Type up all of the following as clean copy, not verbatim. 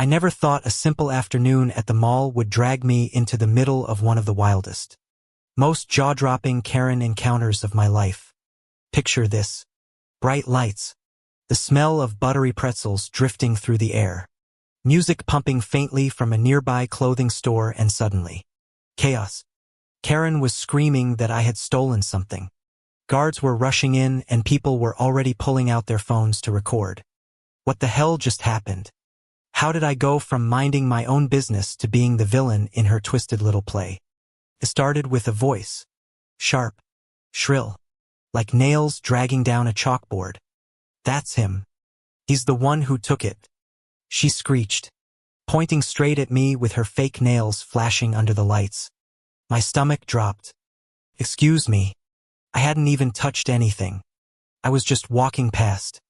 I never thought a simple afternoon at the mall would drag me into the middle of one of the wildest, most jaw-dropping Karen encounters of my life. Picture this. Bright lights. The smell of buttery pretzels drifting through the air. Music pumping faintly from a nearby clothing store, and suddenly, chaos. Karen was screaming that I had stolen something. Guards were rushing in and people were already pulling out their phones to record. What the hell just happened? How did I go from minding my own business to being the villain in her twisted little play? It started with a voice. Sharp. Shrill. Like nails dragging down a chalkboard. That's him. He's the one who took it. She screeched, pointing straight at me with her fake nails flashing under the lights. My stomach dropped. Excuse me. I hadn't even touched anything. I was just walking past,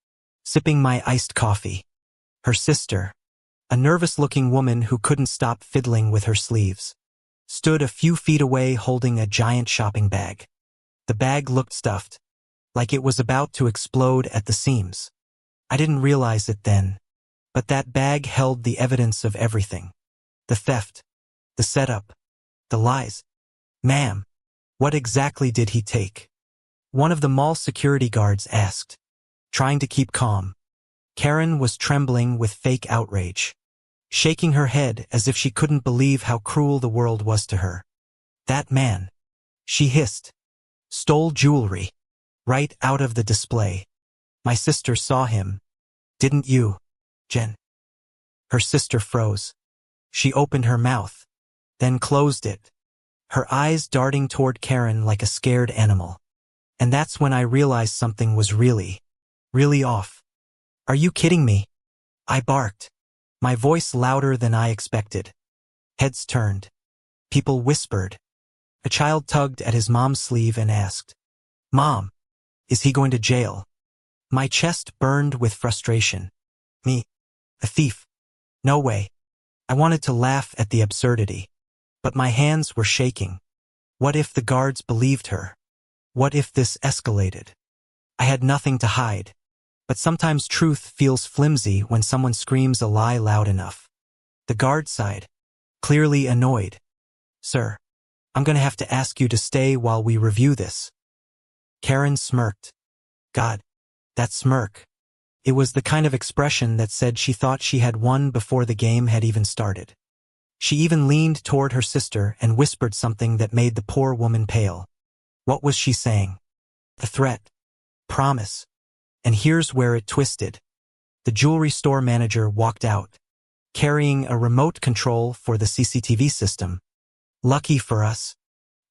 sipping my iced coffee. Her sister, a nervous-looking woman who couldn't stop fiddling with her sleeves, stood a few feet away holding a giant shopping bag. The bag looked stuffed, like it was about to explode at the seams. I didn't realize it then, but that bag held the evidence of everything. The theft, the setup, the lies. Ma'am, what exactly did he take? One of the mall security guards asked, trying to keep calm. Karen was trembling with fake outrage, shaking her head as if she couldn't believe how cruel the world was to her. That man, she hissed, stole jewelry, right out of the display. My sister saw him. Didn't you, Jen? Her sister froze. She opened her mouth, then closed it, her eyes darting toward Karen like a scared animal. And that's when I realized something was really off. Are you kidding me? I barked, my voice louder than I expected. Heads turned. People whispered. A child tugged at his mom's sleeve and asked, Mom, is he going to jail? My chest burned with frustration. Me? A thief? No way. I wanted to laugh at the absurdity, but my hands were shaking. What if the guards believed her? What if this escalated? I had nothing to hide, but sometimes truth feels flimsy when someone screams a lie loud enough. The guard sighed, clearly annoyed. Sir, I'm going to have to ask you to stay while we review this. Karen smirked. God, that smirk. It was the kind of expression that said she thought she had won before the game had even started. She even leaned toward her sister and whispered something that made the poor woman pale. What was she saying? A threat. Promise. And here's where it twisted. The jewelry store manager walked out, carrying a remote control for the CCTV system. Lucky for us,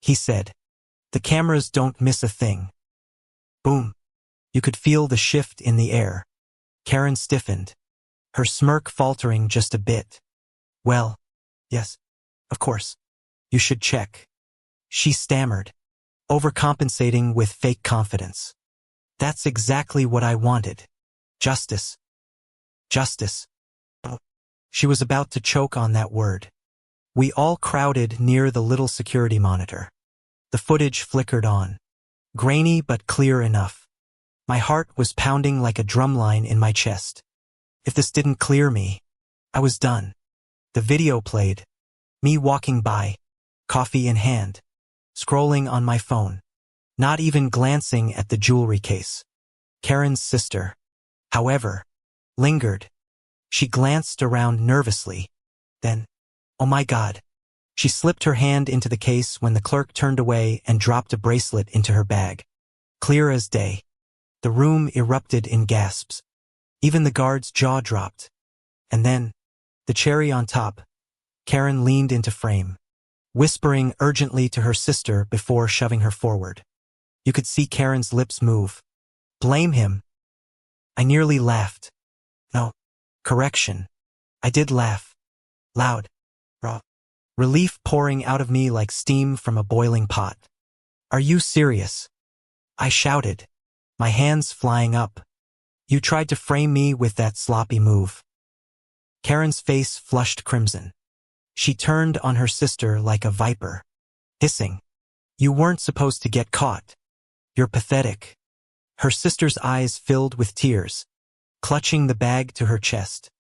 he said. The cameras don't miss a thing. Boom. You could feel the shift in the air. Karen stiffened, her smirk faltering just a bit. Well, yes, of course. You should check. She stammered, overcompensating with fake confidence. That's exactly what I wanted. Justice. Justice. Oh. She was about to choke on that word. We all crowded near the little security monitor. The footage flickered on, grainy but clear enough. My heart was pounding like a drumline in my chest. If this didn't clear me, I was done. The video played, me walking by, coffee in hand, scrolling on my phone, not even glancing at the jewelry case. Karen's sister, however, lingered. She glanced around nervously. Then, oh my God. She slipped her hand into the case when the clerk turned away and dropped a bracelet into her bag. Clear as day. The room erupted in gasps. Even the guard's jaw dropped. And then, the cherry on top, Karen leaned into frame, whispering urgently to her sister before shoving her forward. You could see Karen's lips move. Blame him. I nearly laughed. No, correction. I did laugh. Loud. Raw. Relief pouring out of me like steam from a boiling pot. Are you serious? I shouted, my hands flying up. You tried to frame me with that sloppy move. Karen's face flushed crimson. She turned on her sister like a viper, hissing. You weren't supposed to get caught. You're pathetic. Her sister's eyes filled with tears, clutching the bag to her chest.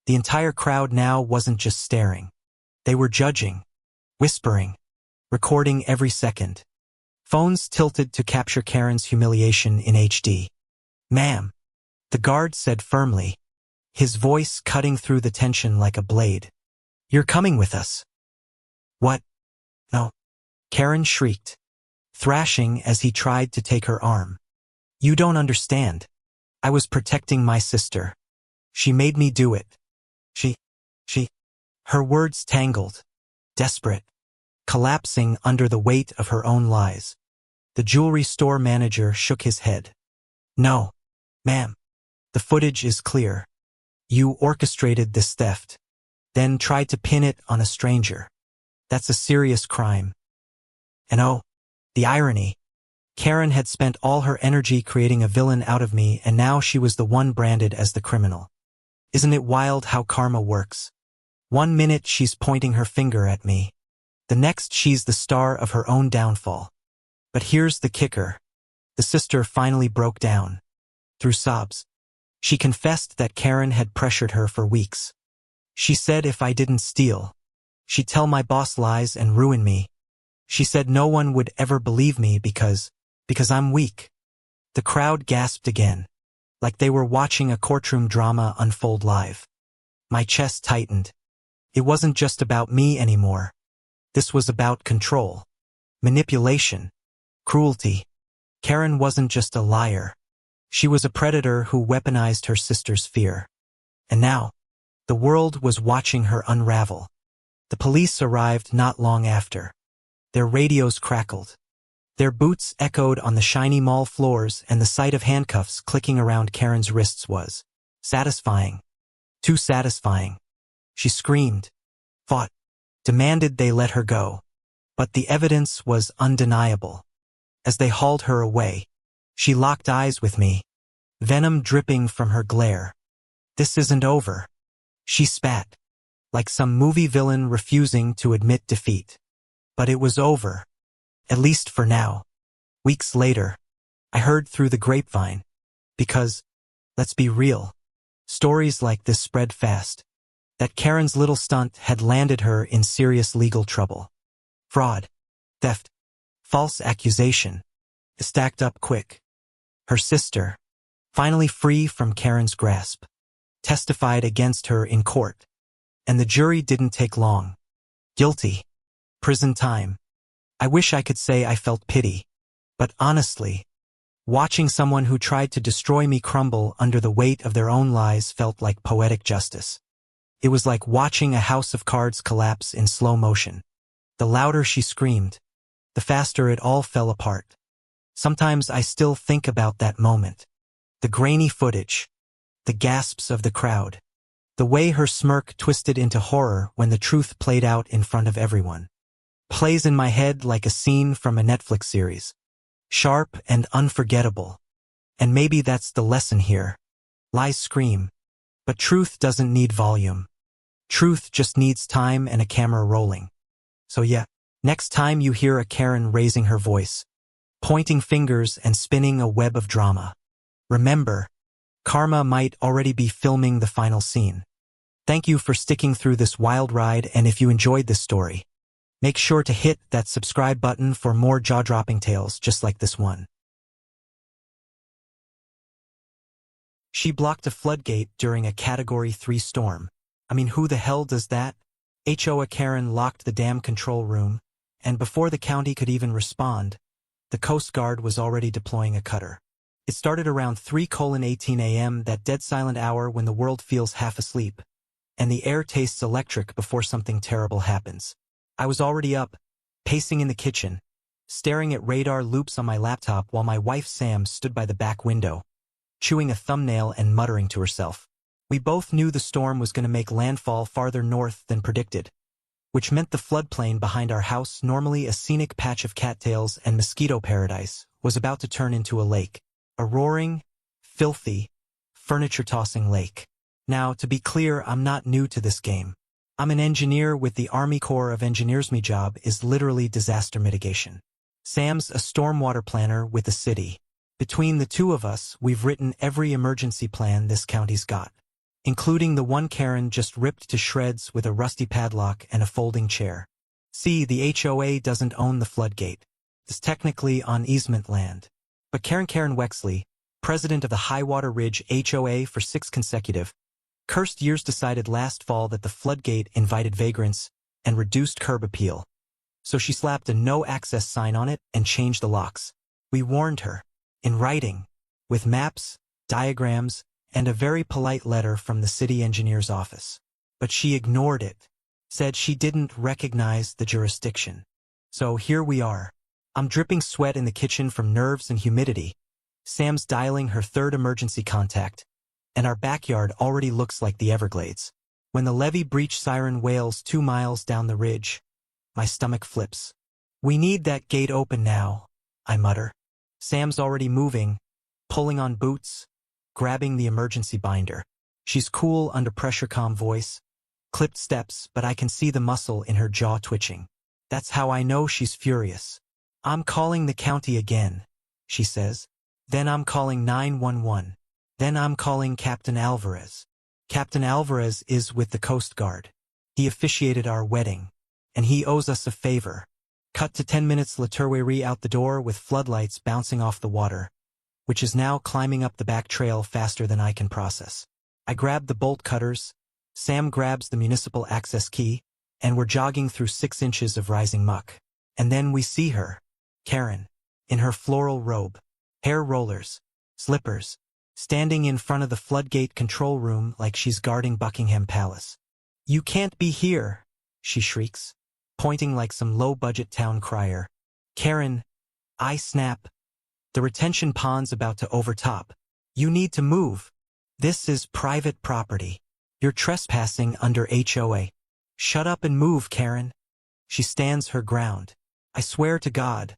The entire crowd now wasn't just staring. They were judging, whispering, recording every second. Phones tilted to capture Karen's humiliation in HD. "Ma'am," the guard said firmly, his voice cutting through the tension like a blade. "You're coming with us." "What? No," Karen shrieked, thrashing as he tried to take her arm. "You don't understand. I was protecting my sister. She made me do it. She. Her words tangled, desperate, collapsing under the weight of her own lies. The jewelry store manager shook his head. "No, ma'am. The footage is clear. You orchestrated this theft, then tried to pin it on a stranger. That's a serious crime." And oh, the irony. Karen had spent all her energy creating a villain out of me, and now she was the one branded as the criminal. Isn't it wild how karma works? One minute she's pointing her finger at me. The next she's the star of her own downfall. But here's the kicker. The sister finally broke down. Through sobs. She confessed that Karen had pressured her for weeks. She said if I didn't steal, she'd tell my boss lies and ruin me. She said no one would ever believe me because I'm weak. The crowd gasped again, like they were watching a courtroom drama unfold live. My chest tightened. It wasn't just about me anymore. This was about control, manipulation, cruelty. Karen wasn't just a liar. She was a predator who weaponized her sister's fear. And now, the world was watching her unravel. The police arrived not long after. Their radios crackled. Their boots echoed on the shiny mall floors, and the sight of handcuffs clicking around Karen's wrists was satisfying. Too satisfying. She screamed, fought, demanded they let her go. But the evidence was undeniable. As they hauled her away, she locked eyes with me, venom dripping from her glare. "This isn't over," she spat, like some movie villain refusing to admit defeat. But it was over. At least for now. Weeks later, I heard through the grapevine. Because, let's be real, stories like this spread fast. That Karen's little stunt had landed her in serious legal trouble. Fraud, theft, false accusation, stacked up quick. Her sister, finally free from Karen's grasp, testified against her in court. And the jury didn't take long. Guilty. Prison time. I wish I could say I felt pity. But honestly, watching someone who tried to destroy me crumble under the weight of their own lies felt like poetic justice. It was like watching a house of cards collapse in slow motion. The louder she screamed, the faster it all fell apart. Sometimes I still think about that moment. The grainy footage, the gasps of the crowd, the way her smirk twisted into horror when the truth played out in front of everyone. Plays in my head like a scene from a Netflix series. Sharp and unforgettable. And maybe that's the lesson here. Lies scream. But truth doesn't need volume. Truth just needs time and a camera rolling. So yeah, next time you hear a Karen raising her voice, pointing fingers and spinning a web of drama, remember, karma might already be filming the final scene. Thank you for sticking through this wild ride, and if you enjoyed this story, make sure to hit that subscribe button for more jaw-dropping tales just like this one. She blocked a floodgate during a Category 3 storm. I mean, who the hell does that? Hoakaren locked the dam control room, and before the county could even respond, the Coast Guard was already deploying a cutter. It started around 3:18 a.m., that dead silent hour when the world feels half asleep, and the air tastes electric before something terrible happens. I was already up, pacing in the kitchen, staring at radar loops on my laptop while my wife Sam stood by the back window, chewing a thumbnail and muttering to herself. We both knew the storm was going to make landfall farther north than predicted, which meant the floodplain behind our house, normally a scenic patch of cattails and mosquito paradise, was about to turn into a lake. A roaring, filthy, furniture-tossing lake. Now, to be clear, I'm not new to this game. I'm an engineer with the Army Corps of Engineers. My job is literally disaster mitigation. Sam's a stormwater planner with the city. Between the two of us, we've written every emergency plan this county's got. including the one Karen just ripped to shreds with a rusty padlock and a folding chair. See, the HOA doesn't own the floodgate. It's technically on easement land. But Karen Wexley, president of the Highwater Ridge HOA for 6 consecutive, cursed years, decided last fall that the floodgate invited vagrants and reduced curb appeal. So she slapped a no-access sign on it and changed the locks. We warned her, in writing, with maps, diagrams, and a very polite letter from the city engineer's office. But she ignored it, said she didn't recognize the jurisdiction. So here we are. I'm dripping sweat in the kitchen from nerves and humidity. Sam's dialing her 3rd emergency contact, and our backyard already looks like the Everglades. When the levee breach siren wails 2 miles down the ridge, my stomach flips. We need that gate open now, I mutter. Sam's already moving, pulling on boots, grabbing the emergency binder. She's cool under pressure, calm voice, clipped steps, but I can see the muscle in her jaw twitching. That's how I know she's furious. I'm calling the county again, she says. Then I'm calling 911. Then I'm calling Captain Alvarez. Captain Alvarez is with the Coast Guard. He officiated our wedding, and he owes us a favor. Cut to 10 minutes later, out the door with floodlights bouncing off the water, which is now climbing up the back trail faster than I can process. I grab the bolt cutters, Sam grabs the municipal access key, and we're jogging through 6 inches of rising muck. And then we see her, Karen, in her floral robe, hair rollers, slippers, standing in front of the floodgate control room like she's guarding Buckingham Palace. You can't be here, she shrieks, pointing like some low-budget town crier. Karen, I snap. The retention pond's about to overtop. You need to move. This is private property. You're trespassing under HOA. Shut up and move, Karen. She stands her ground. I swear to God,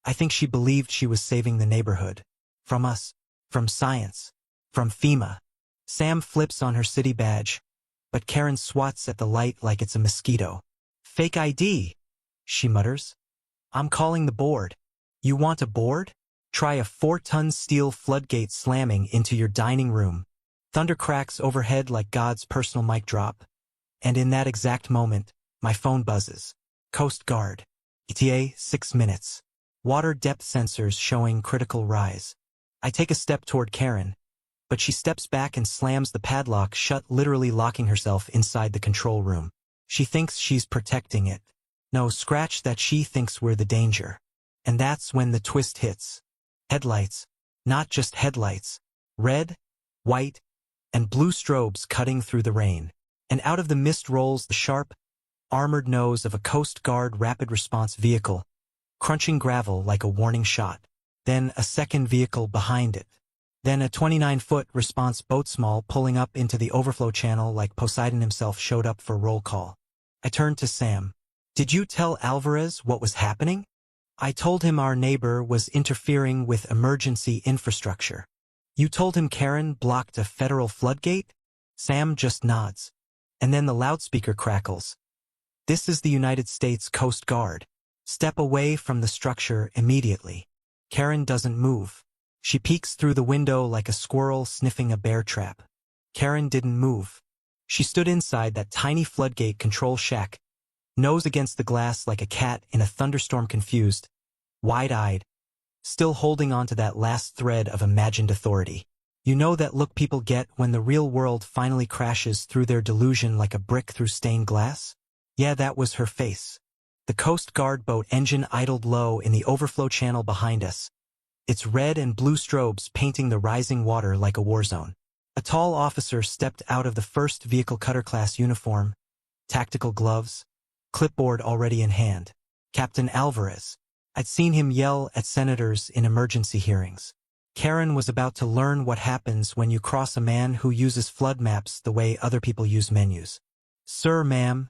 I think she believed she was saving the neighborhood. From us. From science. From FEMA. Sam flips on her city badge, but Karen swats at the light like it's a mosquito. Fake ID, she mutters. I'm calling the board. You want a board? Try a 4-ton steel floodgate slamming into your dining room. Thunder cracks overhead like God's personal mic drop. And in that exact moment, my phone buzzes. Coast Guard. ETA 6 minutes. Water depth sensors showing critical rise. I take a step toward Karen, but she steps back and slams the padlock shut, literally locking herself inside the control room. She thinks she's protecting it. No, scratch that, she thinks we're the danger. And that's when the twist hits. Headlights. Not just headlights. Red, white, and blue strobes cutting through the rain. And out of the mist rolls the sharp, armored nose of a Coast Guard rapid response vehicle, crunching gravel like a warning shot. Then a second vehicle behind it. Then a 29-foot response boat, small, pulling up into the overflow channel like Poseidon himself showed up for roll call. I turned to Sam. Did you tell Alvarez what was happening? I told him our neighbor was interfering with emergency infrastructure. You told him Karen blocked a federal floodgate? Sam just nods. And then the loudspeaker crackles. This is the United States Coast Guard. Step away from the structure immediately. Karen doesn't move. She peeks through the window like a squirrel sniffing a bear trap. Karen didn't move. She stood inside that tiny floodgate control shack, nose against the glass like a cat in a thunderstorm, confused, wide-eyed, still holding on to that last thread of imagined authority. You know that look people get when the real world finally crashes through their delusion like a brick through stained glass? Yeah, that was her face. The Coast Guard boat engine idled low in the overflow channel behind us, its red and blue strobes painting the rising water like a war zone. A tall officer stepped out of the first vehicle, cutter class uniform, tactical gloves, clipboard already in hand. Captain Alvarez. I'd seen him yell at senators in emergency hearings. Karen was about to learn what happens when you cross a man who uses flood maps the way other people use menus. Sir, ma'am,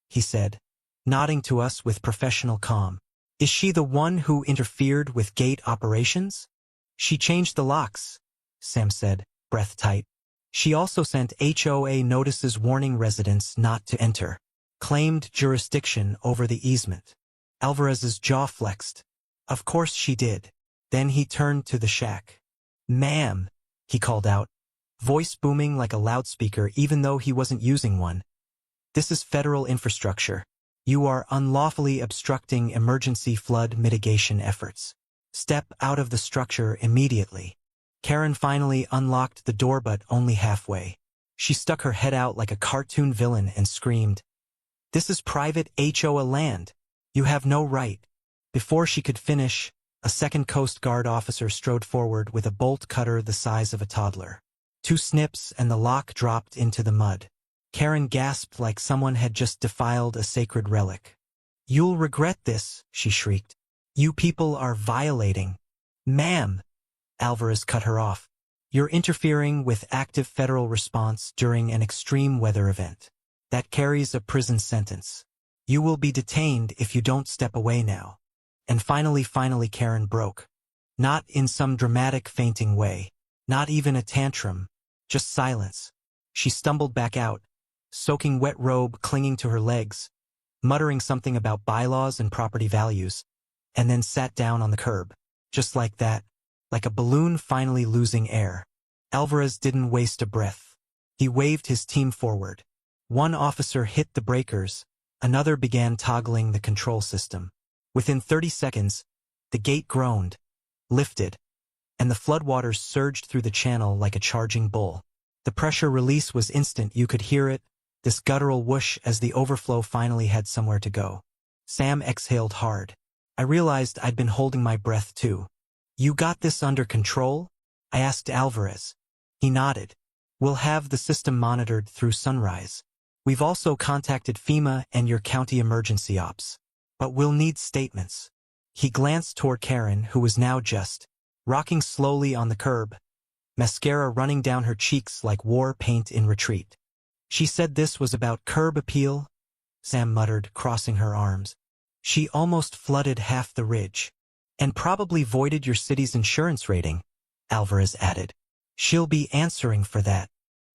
he said, nodding to us with professional calm. Is she the one who interfered with gate operations? She changed the locks, Sam said, breath tight. She also sent HOA notices warning residents not to enter. Claimed jurisdiction over the easement. Alvarez's jaw flexed. Of course she did. Then he turned to the shack. Ma'am, he called out. voice booming like a loudspeaker even though he wasn't using one. "This is federal infrastructure. You are unlawfully obstructing emergency flood mitigation efforts. Step out of the structure immediately." Karen finally unlocked the door, but only halfway. She stuck her head out like a cartoon villain and screamed, "This is private HOA land. You have no right." Before she could finish, a second Coast Guard officer strode forward with a bolt cutter the size of a toddler. 2 snips and the lock dropped into the mud. Karen gasped like someone had just defiled a sacred relic. "You'll regret this," she shrieked. "You people are violating." "Ma'am," Alvarez cut her off. "You're interfering with active federal response during an extreme weather event. That carries a prison sentence. You will be detained if you don't step away now." And finally Karen broke. Not in some dramatic fainting way. Not even a tantrum. Just silence. She stumbled back out, soaking wet robe clinging to her legs, muttering something about bylaws and property values, and then sat down on the curb. Just like that. Like a balloon finally losing air. Alvarez didn't waste a breath. He waved his team forward. One officer hit the breakers, another began toggling the control system. Within 30 seconds, the gate groaned, lifted, and the floodwaters surged through the channel like a charging bull. The pressure release was instant. You could hear it, this guttural whoosh as the overflow finally had somewhere to go. Sam exhaled hard. I realized I'd been holding my breath too. "You got this under control?" I asked Alvarez. He nodded. "We'll have the system monitored through sunrise. We've also contacted FEMA and your county emergency ops. But we'll need statements." He glanced toward Karen, who was now just rocking slowly on the curb, mascara running down her cheeks like war paint in retreat. "She said this was about curb appeal," Sam muttered, crossing her arms. "She almost flooded half the ridge. And probably voided your city's insurance rating," Alvarez added. "She'll be answering for that."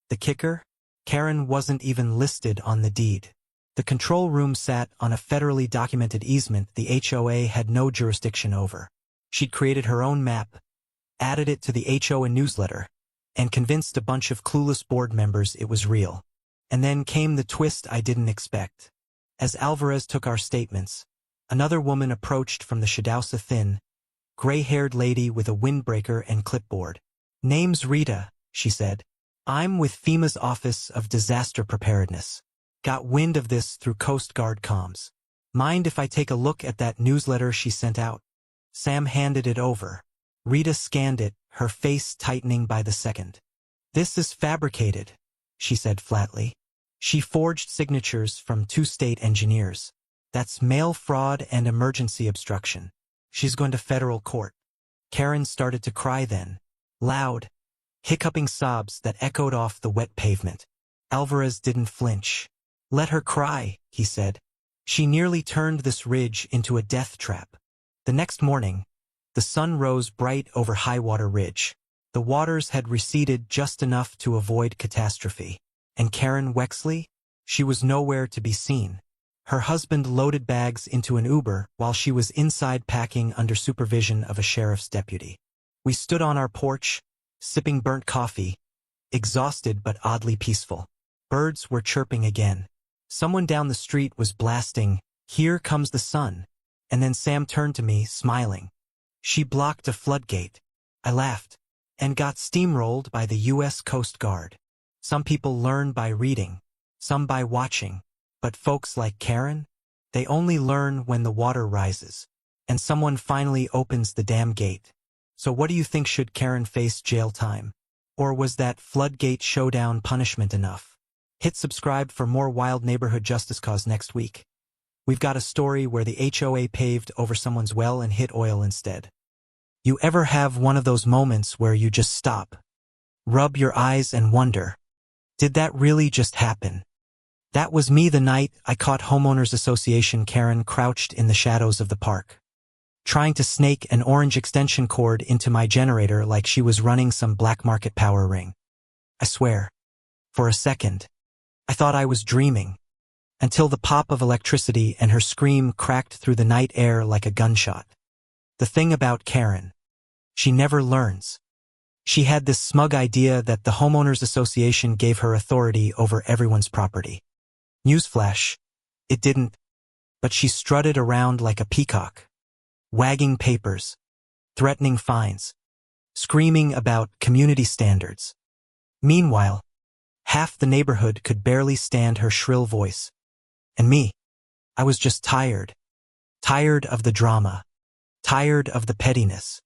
The kicker? Karen wasn't even listed on the deed. The control room sat on a federally documented easement the HOA had no jurisdiction over. She'd created her own map, added it to the HOA newsletter, and convinced a bunch of clueless board members it was real. And then came the twist I didn't expect. As Alvarez took our statements, another woman approached from the Shadowsa thin, gray-haired lady with a windbreaker and clipboard. "Name's Rita," she said. "I'm with FEMA's Office of Disaster Preparedness. Got wind of this through Coast Guard comms. Mind if I take a look at that newsletter she sent out?" Sam handed it over. Rita scanned it, her face tightening by the second. "This is fabricated," she said flatly. She forged signatures from 2 state engineers. "That's mail fraud and emergency obstruction. She's going to federal court." Karen started to cry then. Loud, hiccuping sobs that echoed off the wet pavement. Alvarez didn't flinch. "Let her cry," he said. "She nearly turned this ridge into a death trap." The next morning, the sun rose bright over Highwater Ridge. The waters had receded just enough to avoid catastrophe. And Karen Wexley? She was nowhere to be seen. Her husband loaded bags into an Uber while she was inside packing under supervision of a sheriff's deputy. We stood on our porch, sipping burnt coffee, exhausted but oddly peaceful. Birds were chirping again. Someone down the street was blasting, "Here Comes the Sun," and then Sam turned to me, smiling. "She blocked a floodgate." I laughed. "And got steamrolled by the U.S. Coast Guard. Some people learn by reading, some by watching. But folks like Karen, they only learn when the water rises, and someone finally opens the damn gate." So what do you think? Should Karen face jail time? Or was that floodgate showdown punishment enough? Hit subscribe for more wild neighborhood justice cause next week. We've got a story where the HOA paved over someone's well and hit oil instead. You ever have one of those moments where you just stop, rub your eyes and wonder, did that really just happen? That was me the night I caught Homeowners Association Karen crouched in the shadows of the park, trying to snake an orange extension cord into my generator like she was running some black market power ring. I swear, for a second, I thought I was dreaming, until the pop of electricity and her scream cracked through the night air like a gunshot. The thing about Karen, she never learns. She had this smug idea that the homeowners association gave her authority over everyone's property. Newsflash, it didn't, but she strutted around like a peacock, wagging papers, threatening fines, screaming about community standards. Meanwhile, half the neighborhood could barely stand her shrill voice. And me, I was just tired. Tired of the drama. Tired of the pettiness.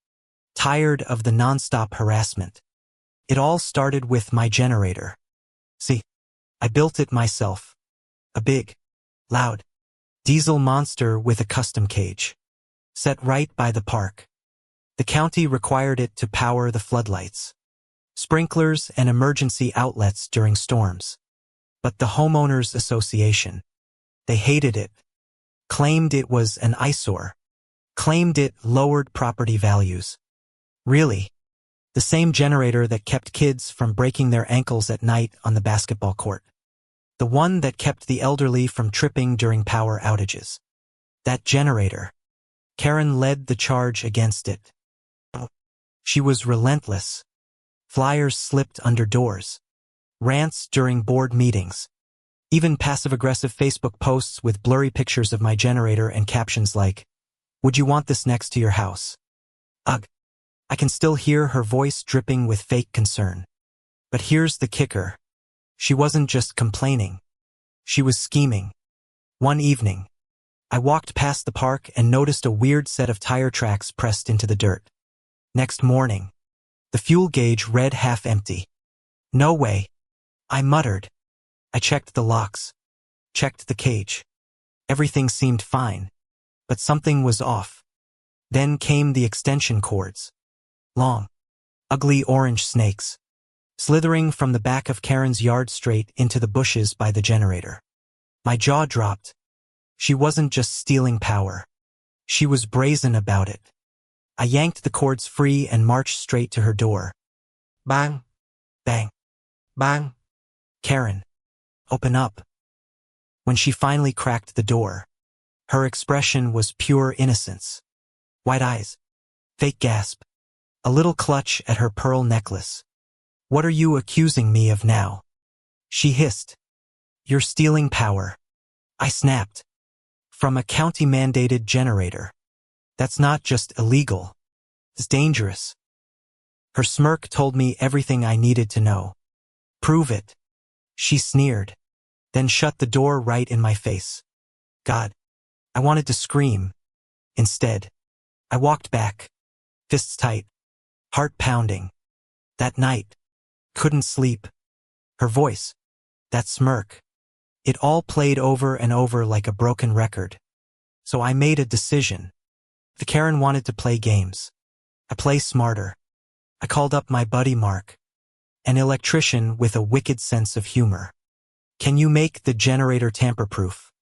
Tired of the nonstop harassment. It all started with my generator. See, I built it myself. A big, loud, diesel monster with a custom cage. Set right by the park. The county required it to power the floodlights, sprinklers, and emergency outlets during storms. But the homeowners association, they hated it, claimed it was an eyesore, claimed it lowered property values. Really, the same generator that kept kids from breaking their ankles at night on the basketball court. The one that kept the elderly from tripping during power outages. That generator. Karen led the charge against it. She was relentless. Flyers slipped under doors. Rants during board meetings. Even passive-aggressive Facebook posts with blurry pictures of my generator and captions like, "Would you want this next to your house?" Ugh. I can still hear her voice dripping with fake concern. But here's the kicker. She wasn't just complaining. She was scheming. One evening, I walked past the park and noticed a weird set of tire tracks pressed into the dirt. Next morning, the fuel gauge read half empty. No way, I muttered. I checked the locks, checked the cage. Everything seemed fine, but something was off. Then came the extension cords. Long, ugly orange snakes, slithering from the back of Karen's yard straight into the bushes by the generator. My jaw dropped. She wasn't just stealing power. She was brazen about it. I yanked the cords free and marched straight to her door. Bang, bang, bang. Karen, open up. When she finally cracked the door, her expression was pure innocence. Wide eyes, fake gasp, a little clutch at her pearl necklace. "What are you accusing me of now?" she hissed. "You're stealing power." I snapped. "From a county-mandated generator. That's not just illegal. It's dangerous." Her smirk told me everything I needed to know. "Prove it," she sneered, then shut the door right in my face. God, I wanted to scream. Instead, I walked back, fists tight, heart pounding. That night, couldn't sleep. Her voice, that smirk, it all played over and over like a broken record. So I made a decision. If Karen wanted to play games, I play smarter. I called up my buddy Mark, an electrician with a wicked sense of humor. "Can you make the generator tamper-proof?"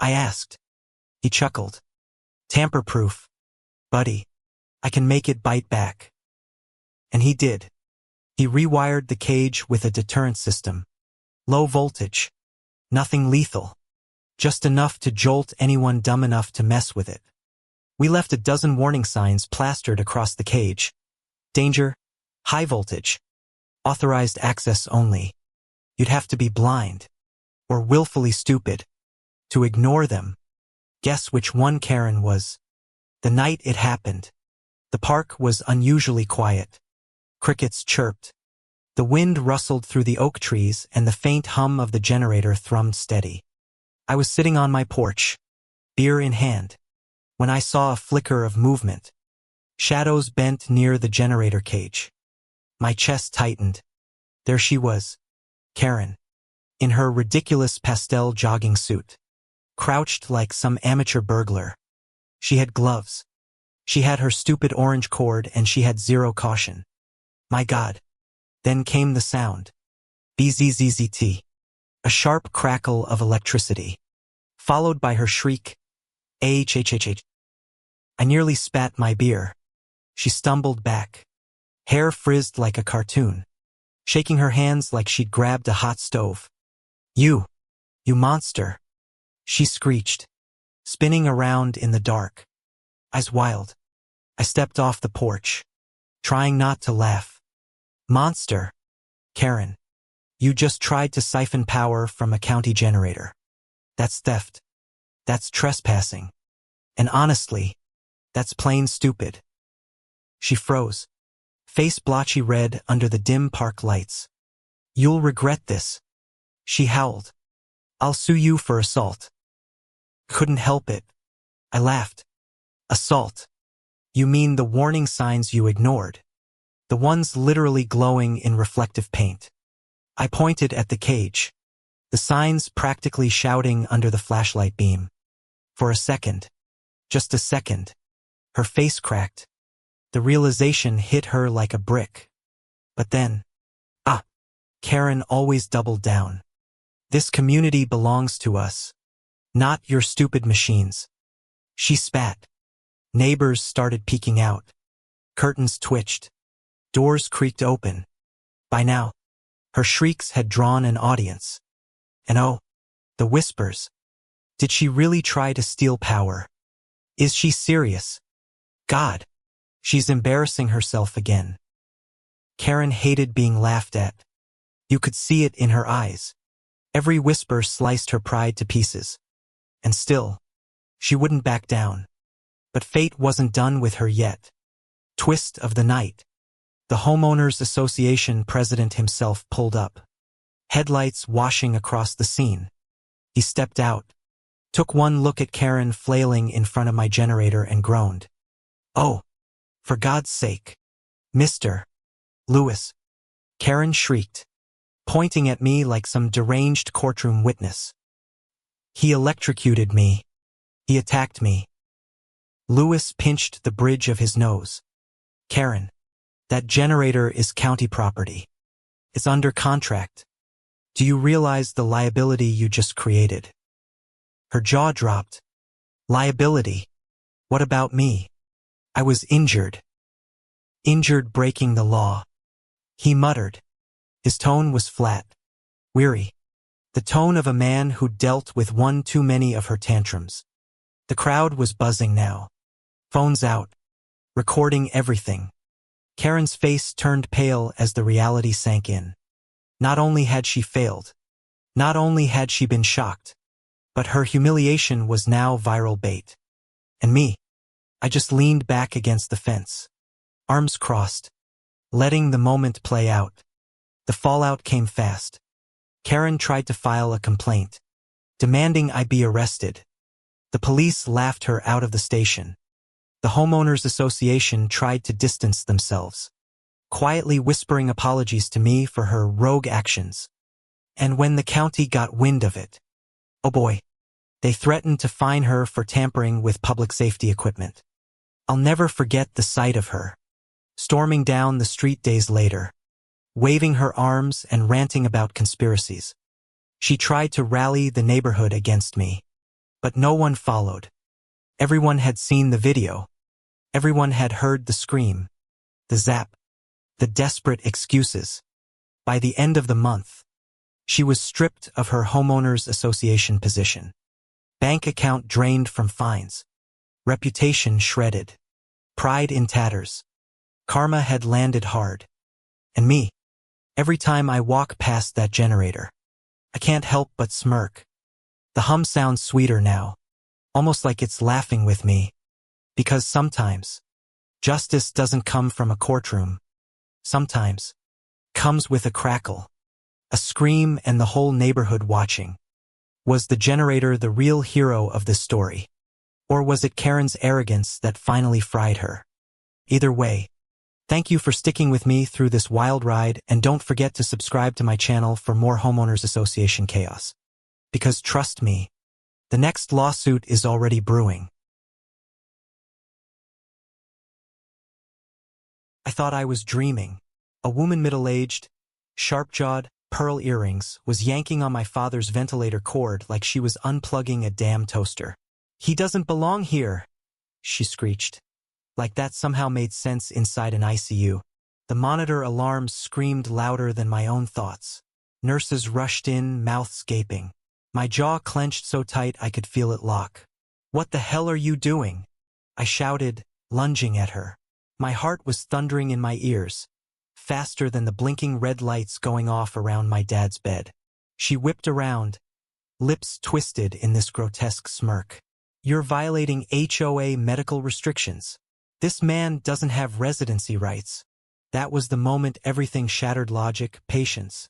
I asked. He chuckled. "Tamper-proof, buddy. I can make it bite back." And he did. He rewired the cage with a deterrent system. Low voltage. Nothing lethal. Just enough to jolt anyone dumb enough to mess with it. We left a dozen warning signs plastered across the cage. Danger, high voltage, authorized access only. You'd have to be blind, or willfully stupid, to ignore them. Guess which one Karen was? The night it happened, the park was unusually quiet. Crickets chirped. The wind rustled through the oak trees and the faint hum of the generator thrummed steady. I was sitting on my porch, beer in hand, when I saw a flicker of movement. Shadows bent near the generator cage. My chest tightened. There she was, Karen, in her ridiculous pastel jogging suit, crouched like some amateur burglar. She had gloves. She had her stupid orange cord and she had zero caution. My God. Then came the sound. BZZZT. A sharp crackle of electricity, followed by her shriek, AHHHH. I nearly spat my beer. She stumbled back, hair frizzed like a cartoon, shaking her hands like she'd grabbed a hot stove. You monster," she screeched, spinning around in the dark, eyes wild. I stepped off the porch, trying not to laugh. Monster. Karen. You just tried to siphon power from a county generator. That's theft. That's trespassing. And honestly, that's plain stupid. She froze, face blotchy red under the dim park lights. You'll regret this. She howled. I'll sue you for assault. Couldn't help it. I laughed. Assault. You mean the warning signs you ignored? The ones literally glowing in reflective paint. I pointed at the cage. The signs practically shouting under the flashlight beam. For a second. Just a second. Her face cracked. The realization hit her like a brick. But then, Karen always doubled down. This community belongs to us. Not your stupid machines. She spat. Neighbors started peeking out. Curtains twitched. Doors creaked open. By now, her shrieks had drawn an audience. And oh, the whispers. Did she really try to steal power? Is she serious? God, she's embarrassing herself again. Karen hated being laughed at. You could see it in her eyes. Every whisper sliced her pride to pieces. And still, she wouldn't back down. But fate wasn't done with her yet. Twist of the night. The Homeowners Association president himself pulled up. Headlights washing across the scene. He stepped out, took one look at Karen flailing in front of my generator and groaned. Oh, for God's sake. Mr. Lewis. Karen shrieked, pointing at me like some deranged courtroom witness. He electrocuted me. He attacked me. Lewis pinched the bridge of his nose. Karen, that generator is county property. It's under contract. Do you realize the liability you just created? Her jaw dropped. Liability? What about me? I was injured. Injured breaking the law. He muttered. His tone was flat, weary. The tone of a man who dealt with one too many of her tantrums. The crowd was buzzing now. Phones out. Recording everything. Karen's face turned pale as the reality sank in. Not only had she failed, not only had she been shocked, but her humiliation was now viral bait. And me, I just leaned back against the fence, arms crossed, letting the moment play out. The fallout came fast. Karen tried to file a complaint, demanding I be arrested. The police laughed her out of the station. The Homeowners Association tried to distance themselves, quietly whispering apologies to me for her rogue actions. And when the county got wind of it, oh boy, they threatened to fine her for tampering with public safety equipment. I'll never forget the sight of her, storming down the street days later, waving her arms and ranting about conspiracies. She tried to rally the neighborhood against me, but no one followed. Everyone had seen the video. Everyone had heard the scream, the zap, the desperate excuses. By the end of the month, she was stripped of her Homeowners Association position. Bank account drained from fines. Reputation shredded. Pride in tatters. Karma had landed hard. And me, every time I walk past that generator, I can't help but smirk. The hum sounds sweeter now, almost like it's laughing with me. Because sometimes, justice doesn't come from a courtroom. Sometimes, comes with a crackle, a scream and the whole neighborhood watching. Was the generator the real hero of this story? Or was it Karen's arrogance that finally fried her? Either way, thank you for sticking with me through this wild ride, and don't forget to subscribe to my channel for more Homeowners Association chaos. Because trust me, the next lawsuit is already brewing. I thought I was dreaming. A woman middle-aged, sharp-jawed, pearl earrings was yanking on my father's ventilator cord like she was unplugging a damn toaster. He doesn't belong here, she screeched. Like that somehow made sense inside an ICU. The monitor alarms screamed louder than my own thoughts. Nurses rushed in, mouths gaping. My jaw clenched so tight I could feel it lock. What the hell are you doing? I shouted, lunging at her. My heart was thundering in my ears. faster than the blinking red lights going off around my dad's bed. She whipped around, lips twisted in this grotesque smirk. "You're violating HOA medical restrictions. This man doesn't have residency rights." That was the moment everything shattered: logic, patience,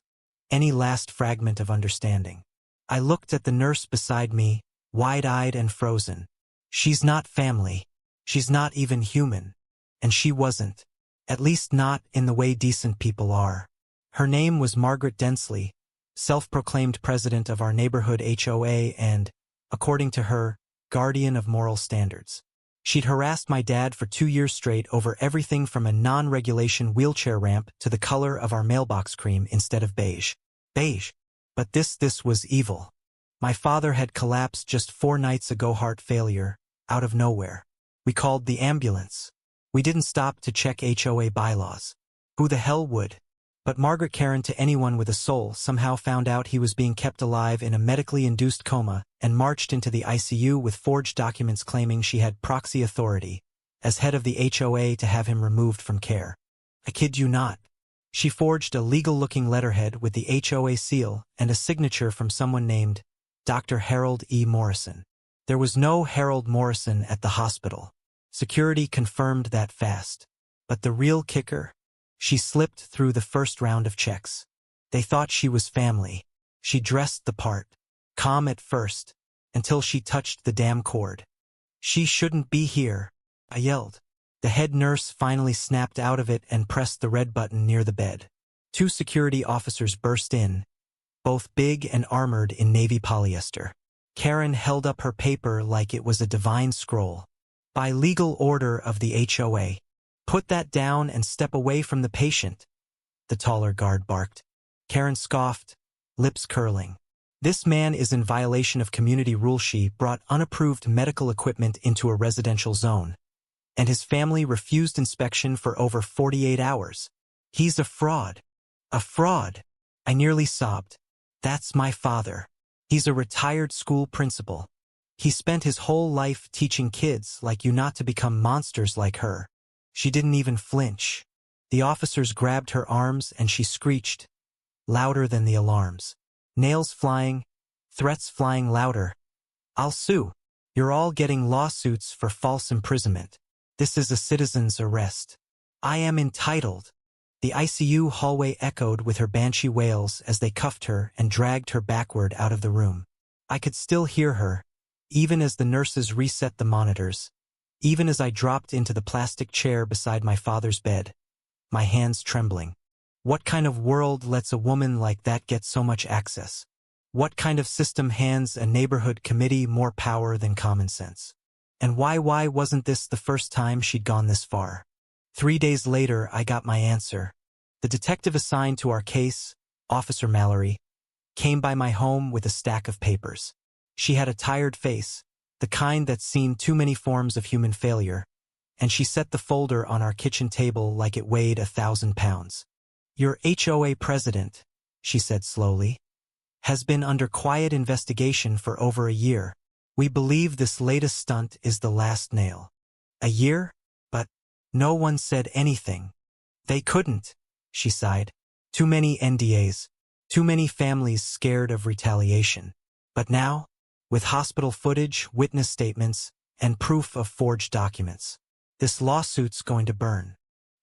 any last fragment of understanding. I looked at the nurse beside me, wide-eyed and frozen. She's not family. She's not even human. And she wasn't. At least not in the way decent people are. Her name was Margaret Densley, self-proclaimed president of our neighborhood HOA and, according to her, guardian of moral standards. She'd harassed my dad for 2 years straight over everything from a non-regulation wheelchair ramp to the color of our mailbox cream instead of beige. Beige. But this was evil. My father had collapsed just 4 nights ago, heart failure, out of nowhere. We called the ambulance. We didn't stop to check HOA bylaws. Who the hell would? But Margaret Karen, to anyone with a soul, somehow found out he was being kept alive in a medically induced coma and marched into the ICU with forged documents claiming she had proxy authority, as head of the HOA, to have him removed from care. I kid you not. She forged a legal-looking letterhead with the HOA seal and a signature from someone named Dr. Harold E. Morrison. There was no Harold Morrison at the hospital. Security confirmed that fast. But the real kicker? She slipped through the first round of checks. They thought she was family. She dressed the part, calm at first, until she touched the damn cord. "She shouldn't be here," I yelled. The head nurse finally snapped out of it and pressed the red button near the bed. 2 security officers burst in, both big and armored in navy polyester. Karen held up her paper like it was a divine scroll. "By legal order of the HOA. Put that down and step away from the patient," the taller guard barked. Karen scoffed, lips curling. "This man is in violation of community rule. She brought unapproved medical equipment into a residential zone, and his family refused inspection for over 48 hours. He's a fraud. A fraud." I nearly sobbed. "That's my father. He's a retired school principal. He spent his whole life teaching kids like you not to become monsters like her." She didn't even flinch. The officers grabbed her arms and she screeched, louder than the alarms. Nails flying, threats flying louder. "I'll sue. You're all getting lawsuits for false imprisonment. This is a citizen's arrest. I am entitled." The ICU hallway echoed with her banshee wails as they cuffed her and dragged her backward out of the room. I could still hear her, even as the nurses reset the monitors, even as I dropped into the plastic chair beside my father's bed, my hands trembling. What kind of world lets a woman like that get so much access? What kind of system hands a neighborhood committee more power than common sense? And why wasn't this the first time she'd gone this far? 3 days later, I got my answer. The detective assigned to our case, Officer Mallory, came by my home with a stack of papers. She had a tired face, the kind that's seen too many forms of human failure, and she set the folder on our kitchen table like it weighed 1,000 pounds. "Your HOA president," she said slowly, "has been under quiet investigation for over a year. We believe this latest stunt is the last nail." "A year? But no one said anything." "They couldn't," she sighed. "Too many NDAs. Too many families scared of retaliation. But now, with hospital footage, witness statements, and proof of forged documents, this lawsuit's going to burn."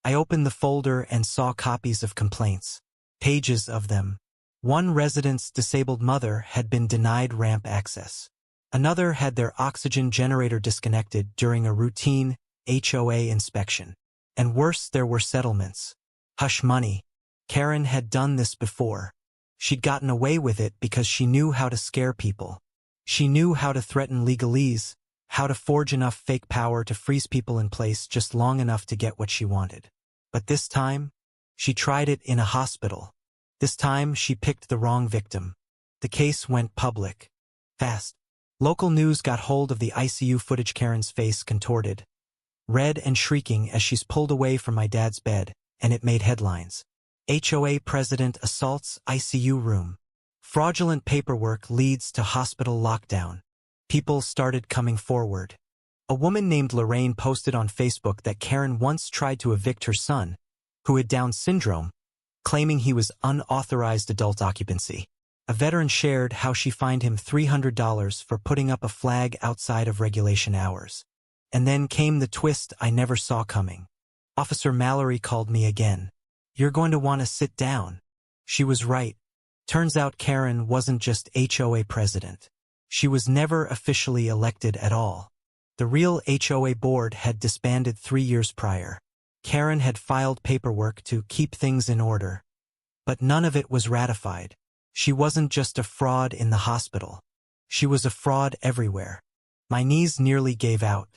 I opened the folder and saw copies of complaints, pages of them. One resident's disabled mother had been denied ramp access. Another had their oxygen generator disconnected during a routine HOA inspection. And worse, there were settlements. Hush money. Karen had done this before. She'd gotten away with it because she knew how to scare people. She knew how to threaten legalese, how to forge enough fake power to freeze people in place just long enough to get what she wanted. But this time, she tried it in a hospital. This time, she picked the wrong victim. The case went public. Fast. Local news got hold of the ICU footage. Karen's face contorted, red and shrieking as she's pulled away from my dad's bed, and it made headlines. HOA president assaults ICU room. Fraudulent paperwork leads to hospital lockdown. People started coming forward. A woman named Lorraine posted on Facebook that Karen once tried to evict her son, who had Down syndrome, claiming he was unauthorized adult occupancy. A veteran shared how she fined him $300 for putting up a flag outside of regulation hours. And then came the twist I never saw coming. Officer Mallory called me again. "You're going to want to sit down." She was right. Turns out Karen wasn't just HOA president. She was never officially elected at all. The real HOA board had disbanded 3 years prior. Karen had filed paperwork to keep things in order. But none of it was ratified. She wasn't just a fraud in the hospital. She was a fraud everywhere. My knees nearly gave out.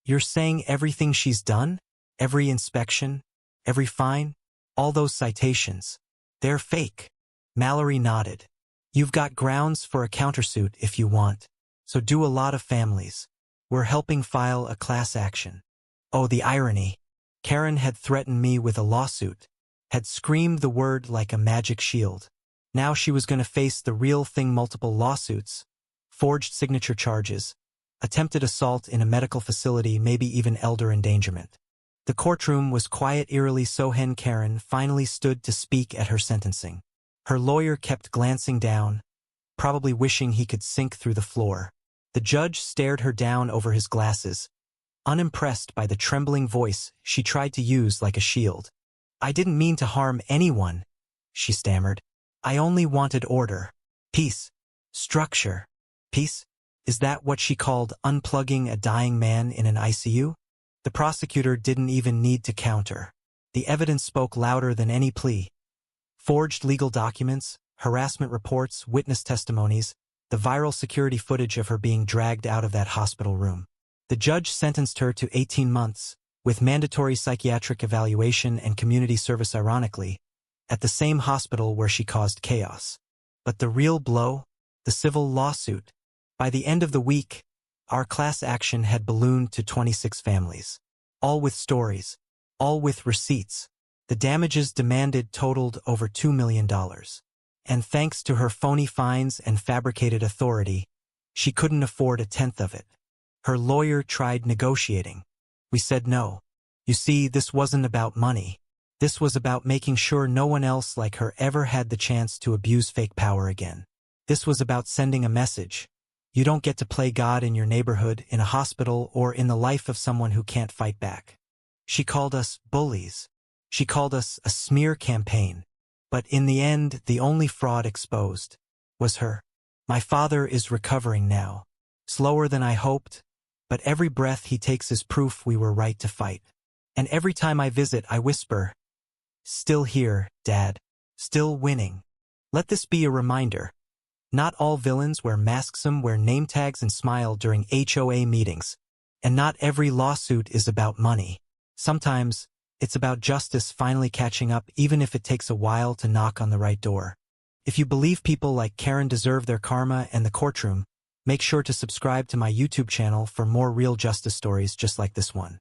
"You're saying everything she's done? Every inspection? Every fine? All those citations? They're fake?" Mallory nodded. "You've got grounds for a countersuit if you want. So do a lot of families. We're helping file a class action." Oh, the irony. Karen had threatened me with a lawsuit, had screamed the word like a magic shield. Now she was going to face the real thing: multiple lawsuits, forged signature charges, attempted assault in a medical facility, maybe even elder endangerment. The courtroom was quiet eerily. Sohen Karen finally stood to speak at her sentencing. Her lawyer kept glancing down, probably wishing he could sink through the floor. The judge stared her down over his glasses, unimpressed by the trembling voice she tried to use like a shield. "I didn't mean to harm anyone," she stammered. "I only wanted order, peace, structure." Peace? Is that what she called unplugging a dying man in an ICU? The prosecutor didn't even need to counter. The evidence spoke louder than any plea. Forged legal documents, harassment reports, witness testimonies, the viral security footage of her being dragged out of that hospital room. The judge sentenced her to 18 months, with mandatory psychiatric evaluation and community service, ironically, at the same hospital where she caused chaos. But the real blow? The civil lawsuit. By the end of the week, our class action had ballooned to 26 families. All with stories. All with receipts. The damages demanded totaled over $2 million. And thanks to her phony fines and fabricated authority, she couldn't afford a tenth of it. Her lawyer tried negotiating. We said no. You see, this wasn't about money. This was about making sure no one else like her ever had the chance to abuse fake power again. This was about sending a message. You don't get to play God in your neighborhood, in a hospital, or in the life of someone who can't fight back. She called us bullies. She called us a smear campaign. But in the end, the only fraud exposed was her. My father is recovering now. Slower than I hoped, but every breath he takes is proof we were right to fight. And every time I visit, I whisper, "Still here, Dad. Still winning." Let this be a reminder. Not all villains wear masks, some wear name tags and smile during HOA meetings. And not every lawsuit is about money. Sometimes, it's about justice finally catching up, even if it takes a while to knock on the right door. If you believe people like Karen deserve their karma and the courtroom, make sure to subscribe to my YouTube channel for more real justice stories just like this one.